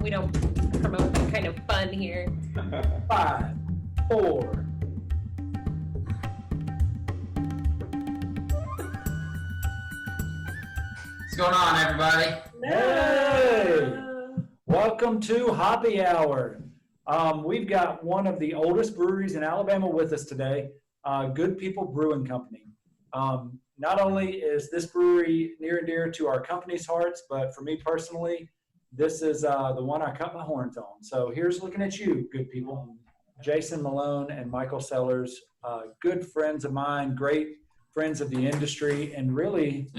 We don't promote that kind of fun here. 5, 4. What's going on, everybody? Hey! Welcome to Hoppy Hour. We've got one of the oldest breweries in Alabama with us today, Good People Brewing Company. Not only is this brewery near and dear to our company's hearts, but for me personally, this is the one I cut my horns on. So here's looking at you, good people. Jason Malone and Michael Sellers, good friends of mine, great friends of the industry, and really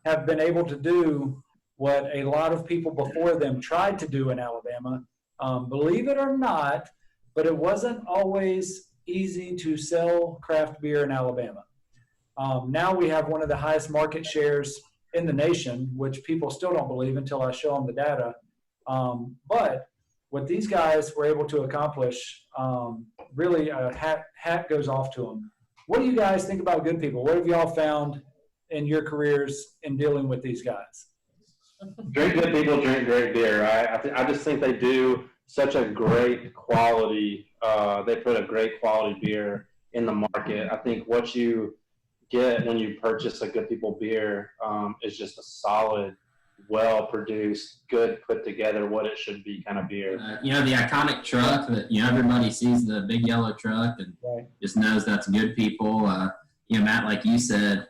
have been able to do what a lot of people before them tried to do in Alabama. Believe it or not, but it wasn't always easy to sell craft beer in Alabama. Now we have one of the highest market shares in the nation, which people still don't believe until I show them the data. But what these guys were able to accomplish, really a hat goes off to them. What do you guys think about Good People? What have y'all found in your careers in dealing with these guys? Drink Good People, drink great beer. I just think they do such a great quality, they put a great quality beer in the market. I think what you get when you purchase a Good People beer is just a solid, well-produced, good put together, what it should be kind of beer. The iconic truck that, everybody sees, the big yellow truck and just knows that's Good People. Matt, like you said,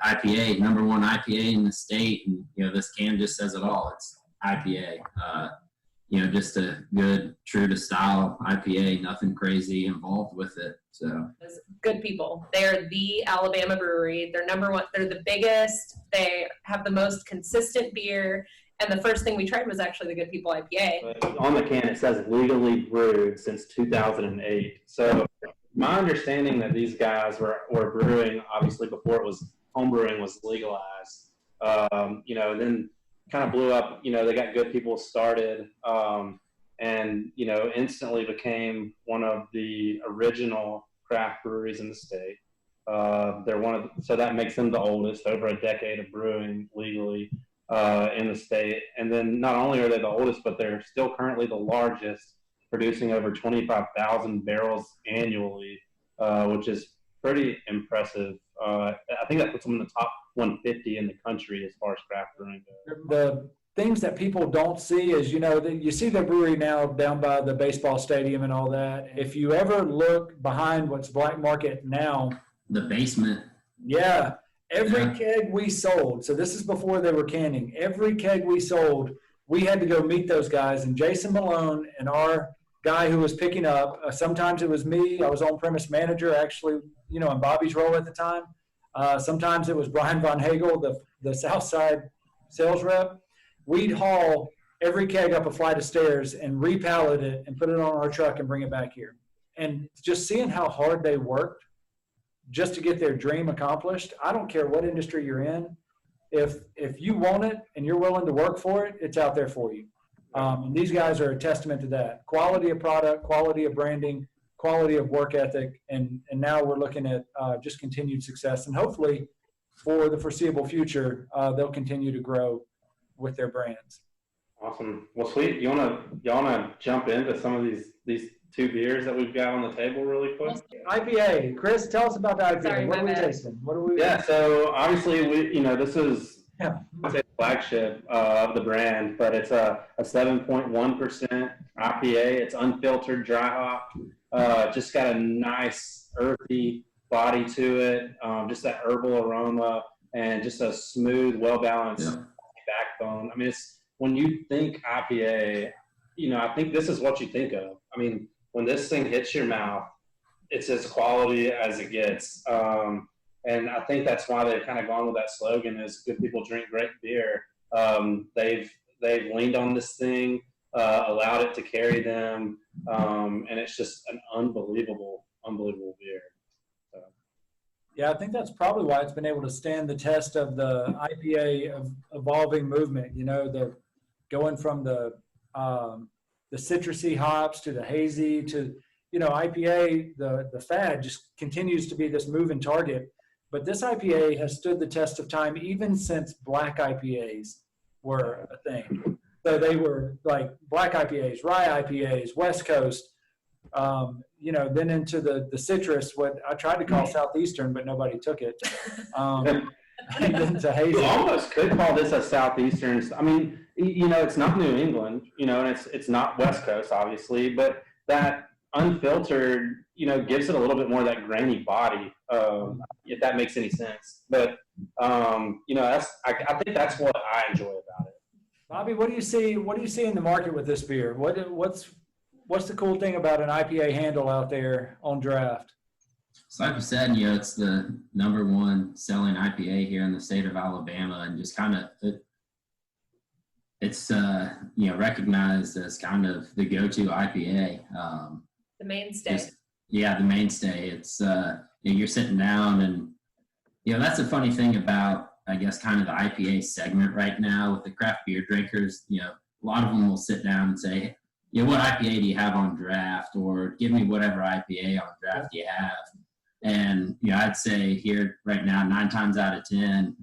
IPA, number one IPA in the state. And, this can just says it all. It's IPA. Just a good, true to style IPA, nothing crazy involved with it. So Good People. They're the Alabama brewery. They're number one. They're the biggest. They have the most consistent beer. And the first thing we tried was actually the Good People IPA. But on the can, it says legally brewed since 2008. So my understanding that these guys were brewing, obviously, before it was home brewing was legalized, and then kind of blew up. They got Good People started, and instantly became one of the original craft breweries in the state. So that makes them the oldest, over a decade of brewing legally in the state. And then not only are they the oldest, but they're still currently the largest, producing over 25,000 barrels annually, which is pretty impressive. I think that puts them in the top 150 in the country as far as craft brewing goes. The things that people don't see is, you see the brewery now down by the baseball stadium and all that. If you ever look behind what's Black Market now, the basement. Yeah. Every keg we sold, so this is before they were canning, every keg we sold, we had to go meet those guys. And Jason Malone and our guy who was picking up, sometimes it was me, I was on-premise manager actually, in Bobby's role at the time. Sometimes it was Brian Von Hagel, the Southside sales rep. We'd haul every keg up a flight of stairs and repallet it and put it on our truck and bring it back here. And just seeing how hard they worked just to get their dream accomplished. I don't care what industry you're in. If you want it and you're willing to work for it, it's out there for you. And these guys are a testament to that. Quality of product, quality of branding, quality of work ethic, and now we're looking at just continued success. And hopefully for the foreseeable future, they'll continue to grow with their brands. Awesome. Well, sweet. Y'all wanna jump into some of these two beers that we've got on the table really quick? IPA. Chris, tell us about the IPA. Sorry, what are we bad. tasting? What are we? Yeah, so obviously this is the flagship of the brand, but it's a 7.1% IPA. It's unfiltered, dry hop. Just got a nice earthy body to it. Just that herbal aroma and just a smooth, well-balanced backbone. I mean, it's when you think IPA, I think this is what you think of. I mean, when this thing hits your mouth, it's as quality as it gets. And I think that's why they've kind of gone with that slogan is Good People drink great beer. They've leaned on this thing, allowed it to carry them. And it's just an unbelievable beer. So. Yeah, I think that's probably why it's been able to stand the test of the IPA evolving movement. The going from the citrusy hops to the hazy to, IPA, the fad just continues to be this moving target. But this IPA has stood the test of time even since black IPAs were a thing. So they were like black IPAs, rye IPAs, West Coast, then into the citrus, what I tried to call Southeastern, but nobody took it. And then to hazy. You almost could call this a Southeastern. I mean, it's not New England, and it's not West Coast, obviously, but that unfiltered, gives it a little bit more of that grainy body, if that makes any sense. But, I think that's what I enjoy about it. Bobby, what do you see in the market with this beer? What's the cool thing about an IPA handle out there on draft? So like you said, it's the #1 selling IPA here in the state of Alabama, and just kind of it's recognized as kind of the go-to IPA. The mainstay. The mainstay. It's you're sitting down, and that's a funny thing about, I guess, kind of the IPA segment right now with the craft beer drinkers. A lot of them will sit down and say, what IPA do you have on draft, or give me whatever IPA on draft you have. And, I'd say here right now, 9 times out of 10,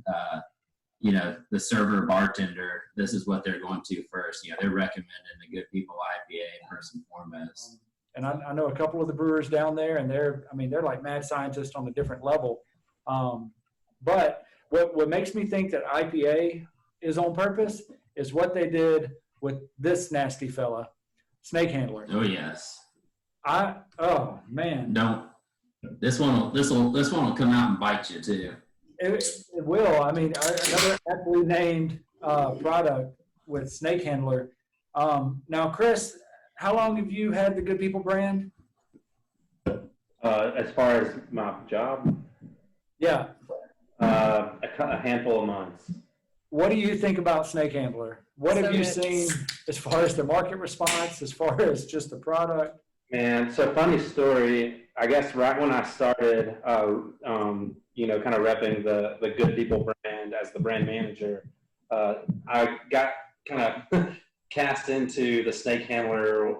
the server bartender, this is what they're going to first. They're recommending the Good People IPA first and foremost. And I know a couple of the brewers down there, and they're like mad scientists on a different level. But what makes me think that IPA is on purpose is what they did with this nasty fella, Snake Handler. Oh, yes. Oh, man. Don't. This one will come out and bite you too. It will. Another aptly named product with Snake Handler. Now, Chris, how long have you had the Good People brand? As far as my job? Yeah. A handful of months. What do you think about Snake Handler? What have you seen as far as the market response, as far as just the product? Man, so funny story. I guess right when I started, kind of repping the Good People brand as the brand manager, I got kind of cast into the Snake Handler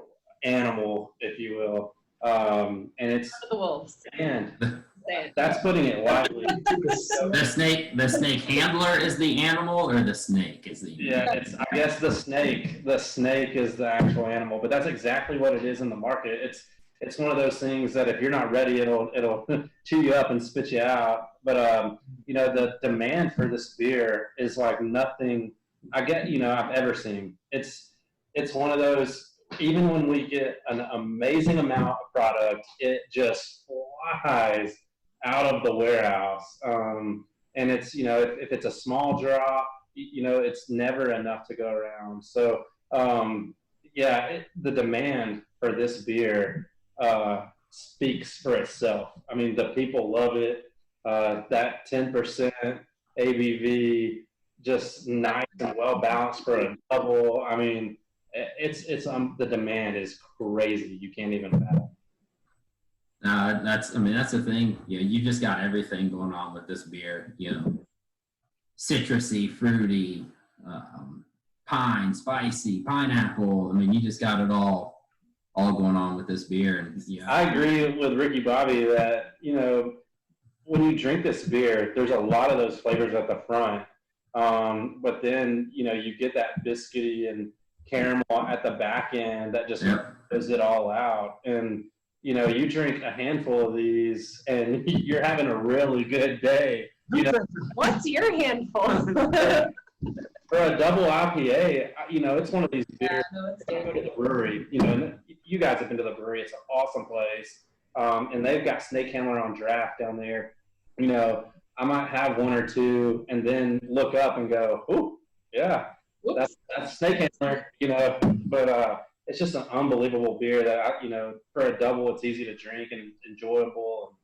animal, if you will. And it's the wolves. And that's putting it lightly. The snake handler is the animal, or the snake is the animal? Yeah, I guess the snake is the actual animal, but that's exactly what it is in the market. It's one of those things that if you're not ready, it'll chew you up and spit you out. But the demand for this beer is like nothing I've ever seen. It's one of those. Even when we get an amazing amount of product, it just flies out of the warehouse. And it's, if it's a small drop, it's never enough to go around. So, the demand for this beer speaks for itself. The people love it. That 10% ABV, just nice and well balanced for a double. It's the demand is crazy. You can't even fathom. That's the thing. You just got everything going on with this beer. Citrusy, fruity, pine, spicy, pineapple. You just got it all going on with this beer. And I agree with Ricky Bobby that when you drink this beer, there's a lot of those flavors at the front, but then you get that biscuity and caramel at the back end that just goes it all out. And you drink a handful of these and you're having a really good day. What's your handful? For a double IPA, it's one of these beers. Go to the brewery, you guys have been to the brewery. It's an awesome place. And they've got Snake Handler on draft down there. I might have one or two and then look up and go, "Ooh, yeah, that's Snake Handler," but it's just an unbelievable beer that for a double, it's easy to drink and enjoyable.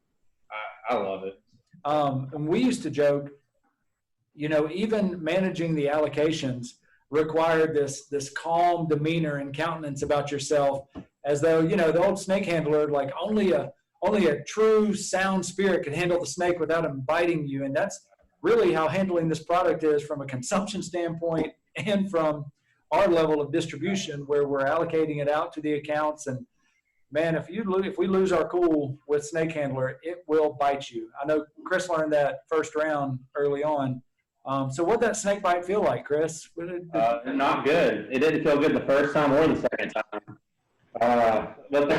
And I love it. And we used to joke, even managing the allocations required this calm demeanor and countenance about yourself, as though the old snake handler, like only a true sound spirit could handle the snake without him biting you. And that's really how handling this product is from a consumption standpoint and from our level of distribution, where we're allocating it out to the accounts. And man, if we lose our cool with Snake Handler, it will bite you. I know Chris learned that first round early on. So what'd that snake bite feel like, Chris? Not good. It didn't feel good the first time or the second time. But the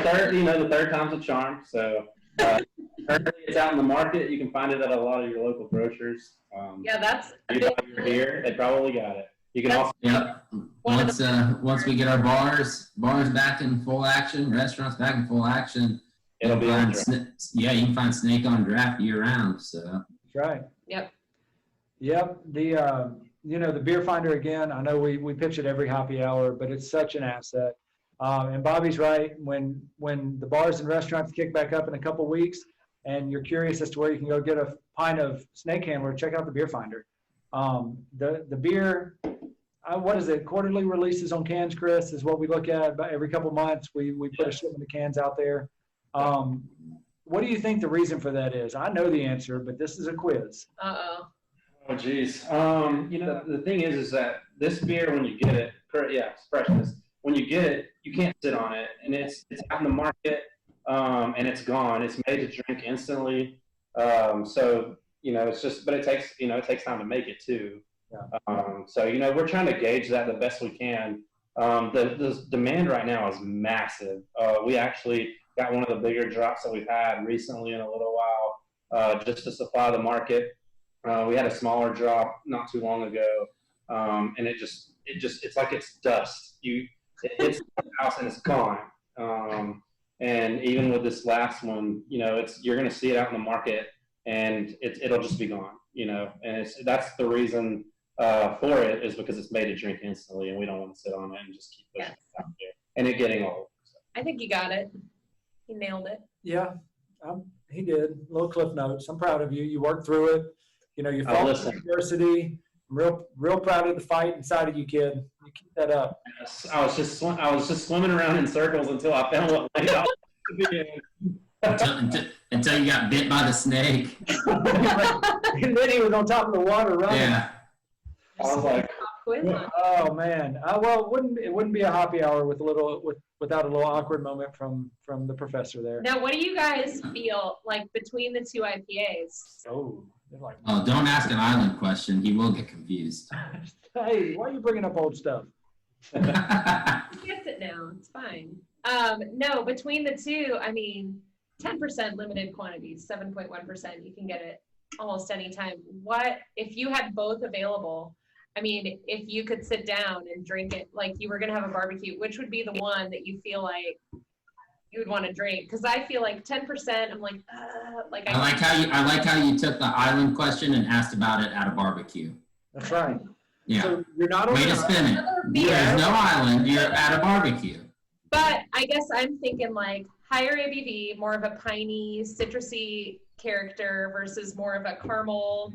third time's a charm. So currently it's out in the market. You can find it at a lot of your local grocers. Yeah, that's you buy your beer, they probably got it. You can also Once we get our bars back in full action, restaurants back in full action, it'll be on draft. you can find snake on draft year round. So That's right. Yep. The beer finder again. I know we pitch it every happy hour, but it's such an asset. And Bobby's right. When the bars and restaurants kick back up in a couple weeks, and you're curious as to where you can go get a pint of Snake Handler, check out the beer finder. The beer, what is it? Quarterly releases on cans, Chris, is what we look at. About every couple months, we put a shipment of cans out there. What do you think the reason for that is? I know the answer, but this is a quiz. Oh, geez. The thing is that this beer, when you get it, it's freshness. When you get it, you can't sit on it, and it's out in the market, and it's gone. It's made to drink instantly. It's just, but it takes time to make it too. Yeah. We're trying to gauge that the best we can. The demand right now is massive. We actually got one of the bigger drops that we've had recently in a little while, just to supply the market. We had a smaller drop not too long ago, and it's like it's dust. It hits the house and it's gone. And even with this last one, you're going to see it out in the market, and it'll just be gone. And that's the reason for it, is because it's made to drink instantly, and we don't want to sit on it and just keep pushing it out there. And it getting old. So. I think you got it. You nailed it. Yeah, he did. Little cliff notes. I'm proud of you. You worked through it. You fought through adversity. I'm real proud of the fight inside of you, kid. You keep that up. Yes, I was just swimming around in circles until I found what laid out to be in. Until you got bit by the snake. And then he was on top of the water running. Yeah. I was like, oh man. Well, it wouldn't be a happy hour without a little awkward moment from the professor there. Now, what do you guys feel like between the two IPAs? Oh, don't ask an island question. He will get confused. Hey, why are you bringing up old stuff? He gets it now. It's fine. No, between the two, 10% limited quantities, 7.1%. You can get it almost any time. What if you had both available? If you could sit down and drink it like you were going to have a barbecue, which would be the one that you feel like you would want to drink? Because I feel like 10%. I'm like, I like how you took the island question and asked about it at a barbecue. That's right. Yeah. So you're not way to spin it. There's no island. You're at a barbecue. But I guess I'm thinking like higher ABV, more of a piney, citrusy character versus more of a caramel,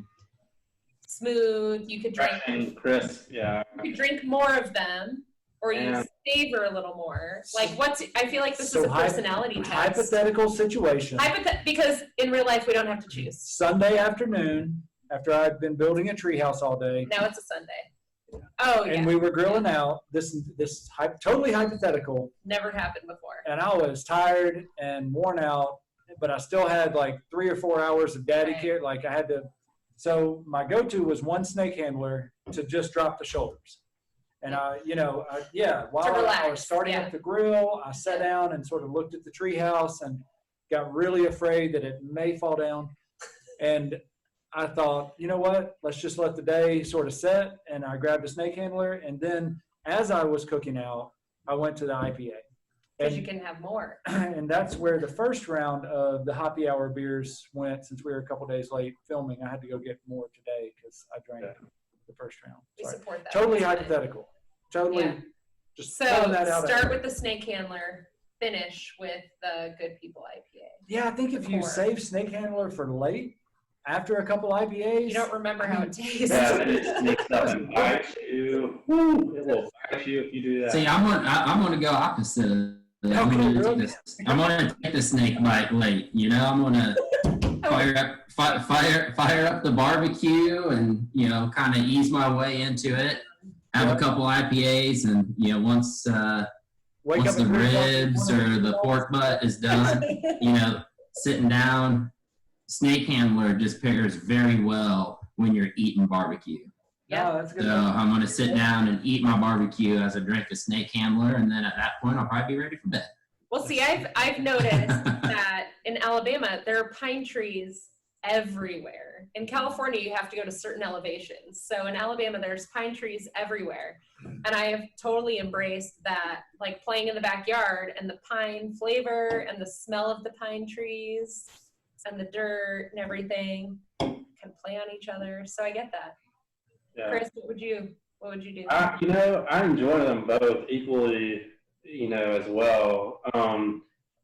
smooth. You could drink and crisp. Yeah. You could drink more of them, or you savor a little more. Like I feel like this is a personality test. Hypothetical situation. Because in real life we don't have to choose. Sunday afternoon, after I've been building a treehouse all day. Now it's a Sunday. Oh, yeah. And we were grilling out. This totally hypothetical. Never happened before. And I was tired and worn out, but I still had like 3 or 4 hours of daddy care. Like I had to. So my go-to was one Snake Handler to just drop the shoulders. And while I was starting up the grill, I sat down and sort of looked at the treehouse and got really afraid that it may fall down. And I thought, you know what, let's just let the day sort of set. And I grabbed a Snake Handler. And then as I was cooking out, I went to the IPA. Because you can have more. And that's where the first round of the Hoppy Hour beers went. Since we were a couple days late filming, I had to go get more today because I drank the first round. We support that. Totally hypothetical. Totally just throwing that out. Start with the Snake Handler, finish with the Good People IPA. Yeah, I think if you save Snake Handler for late, after a couple IPAs, you don't remember how it tastes. Yeah, it sneaks up and bites you. Woo, it will bite you if you do that. See, I'm gonna go opposite. I'm gonna take the snake bite late. I'm gonna fire up the barbecue and kind of ease my way into it. Have a couple IPAs, and once the ribs or the pork butt is done, sitting down. Snake Handler just pairs very well when you're eating barbecue. Yeah, that's good. So I'm going to sit down and eat my barbecue as I drink a Snake Handler, and then at that point, I'll probably be ready for bed. Well, see, I've noticed that in Alabama, there are pine trees everywhere. In California, you have to go to certain elevations. So in Alabama, there's pine trees everywhere. And I have totally embraced that, like playing in the backyard and the pine flavor and the smell of the pine trees and the dirt and everything can play on each other. So I get that. Yeah. Chris, what would you do? I enjoy them both equally, as well.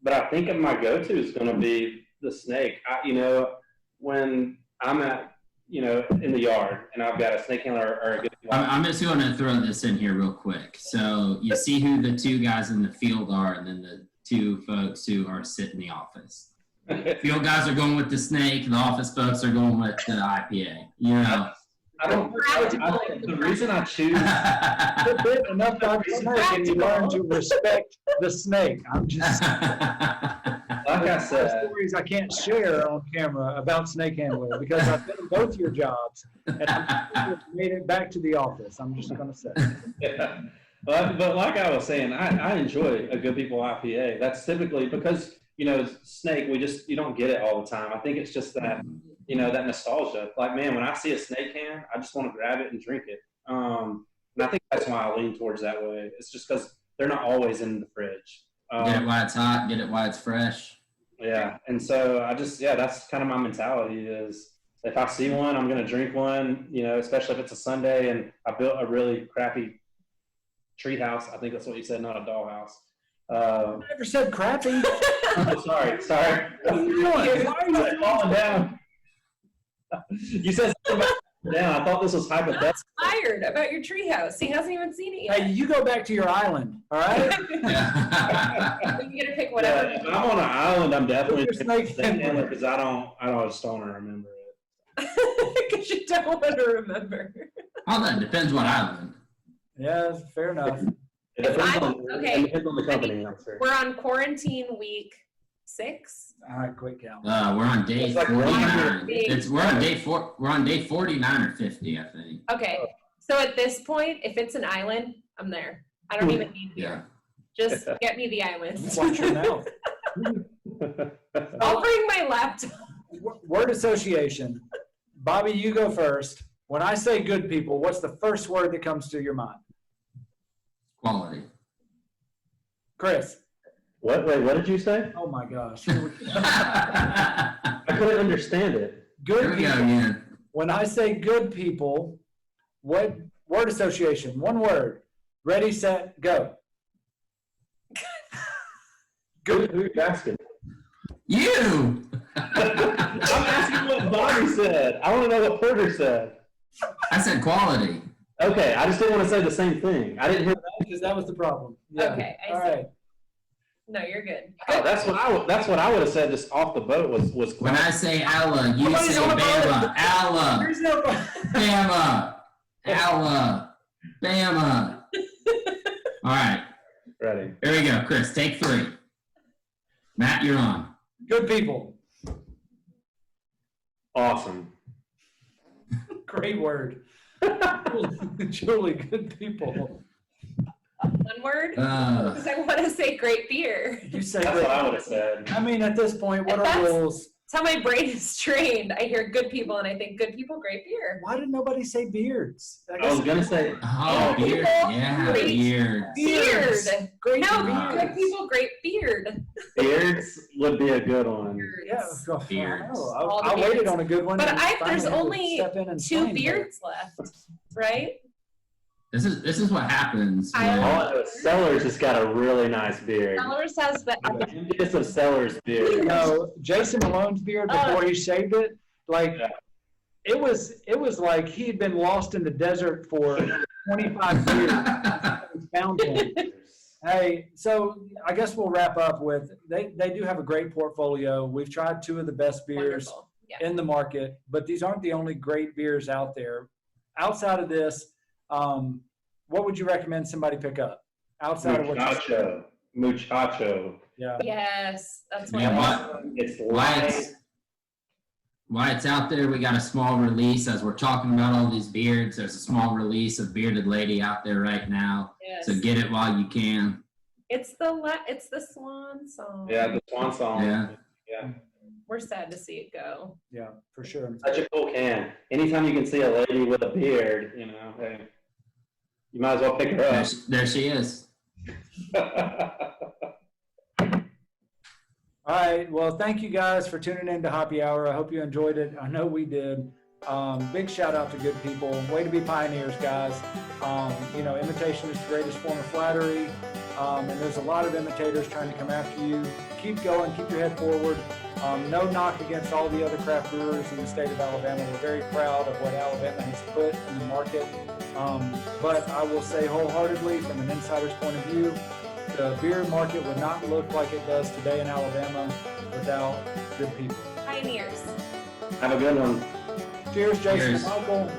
But I think my go-to is going to be the snake. When I'm at, in the yard and I've got a snake handler or a good. I'm just going to throw this in here real quick. So you see who the two guys in the field are, and then the two folks who are sitting in the office. Field guys are going with the snake. The office folks are going with the IPA. The reason I choose enough about the snake, and you learn to respect the snake. I'm just like I said, stories I can't share on camera about snake handling because I've been in both your jobs and I've made it back to the office. I'm just going to say. Yeah. But like I was saying, I enjoy a Good People IPA. That's typically because snake. You don't get it all the time. I think it's just that. That nostalgia. Like, man, when I see a snake can, I just want to grab it and drink it. And I think that's why I lean towards that way. It's just because they're not always in the fridge. Get it while it's hot, get it while it's fresh. Yeah. And so that's kind of my mentality is if I see one, I'm going to drink one, especially if it's a Sunday and I built a really crappy tree house. I think that's what you said, not a dollhouse. I never said crappy. Sorry. What are you doing? Why are you falling down? You said something about down. I thought this was hypothetical. I'm inspired about your treehouse. He hasn't even seen it yet. Hey, you go back to your island, all right? You get to pick whatever. If I'm on an island, I'm definitely Your snake handler. because I just don't want to remember it. Because you don't want to remember. All that depends what island. Yeah, fair enough. It depends Okay. It depends on the company, I'm sure. We're on quarantine week 6. All right, quick count. We're on day It's like 49. We're on day 4. We're on day 49 or 50, I think. Okay. So at this point, if it's an island, I'm there. I don't even need Yeah. beer. Just get me the island. Watch your mouth. I'll bring my laptop. Word association. Bobby, you go first. When I say good people, what's the first word that comes to your mind? Quality. Chris. Wait, what did you say? Oh my gosh. I couldn't understand it. Here Good we go people. again. When I say good people, what word association? One word. Ready, set, go. Who are you asking? You! I'm asking what Bobby said. I want to know what Porter said. I said quality. Okay, I just didn't want to say the same thing. I didn't hear. Because that was the problem. Yeah. Okay, I All see. right. No, you're good. Oh, that's what I would have said just off the boat was. When I say Alla, you Nobody's say on the boat. Bama. Alla. There's no Bama. Alla. Bama. All right. Ready. Here we go. Chris, take 3. Matt, you're on. good people. Awesome. Great word. Truly good people. One word? Because I want to say great beer. You say That's great. what I would have said. I mean, at this point, what are That's- rules? That's how my brain is trained. I hear good people and I think good people, great beer. Why did nobody say beards? I was gonna say Oh, Good beard. people, Yeah, great beard. Beards. Beard. Great No, beards. good people, great beard. beards would be a good one. Yeah, Beards. Beards. All the I waited beards. on a good one. But and there's finally had to only step in and 2 find beards left, right? This is what happens. I when- love- Oh, Sellers has got a really nice beard. Sellers has the It's of Sellers beard. No, Jason Malone's beard before he shaved it, like Yeah. it was like he'd been lost in the desert for 25 years. Found him. Hey, so I guess we'll wrap up with they do have a great portfolio. We've tried 2 of the best beers wonderful. Yeah. in the market, but these aren't the only great beers out there. Outside of this, what would you recommend somebody pick up? Outside of what you Muchacho. yeah. Yes, that's what Yeah, I what? want. It's Why light. it's while it's out there, we got a small release as we're talking about all these beards. There's a small release of Bearded Lady out there right now. Yes. So get it while you can. It's the swan song. Yeah, the swan song. Yeah. Yeah. We're sad to see it go. Yeah, for sure. Such a cool can. Anytime you can see a lady with a beard, you know, hey, you might as well pick her There, up. there she is. All right. Well, thank you guys for tuning in to Hoppy Hour. I hope you enjoyed it. I know we did. Big shout out to good people. Way to be pioneers, guys. You know, imitation is the greatest form of flattery. And there's a lot of imitators trying to come after you. Keep going. Keep your head forward. No knock against all the other craft brewers in the state of Alabama. We're very proud of what Alabama has put in the market. But I will say wholeheartedly, from an insider's point of view, the beer market would not look like it does today in Alabama without good people. Pioneers. Have a good one. Cheers, Jason Cheers. and Michael.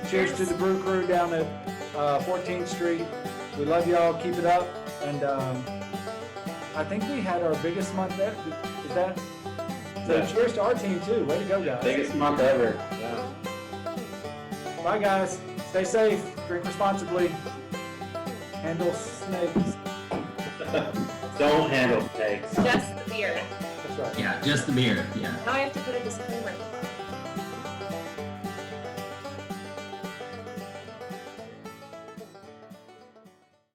Cheers to the brew crew down at 14th Street. We love y'all. Keep it up. And I think we had our biggest month ever. Is that? So Yeah. cheers to our team too. Way to go, guys. Biggest month ever. Yeah. Bye, guys. Stay safe. Drink responsibly. Handle snakes. Don't handle snakes. Just the beer. That's right. Yeah, just the beer. Yeah. Now I have to put a disclaimer.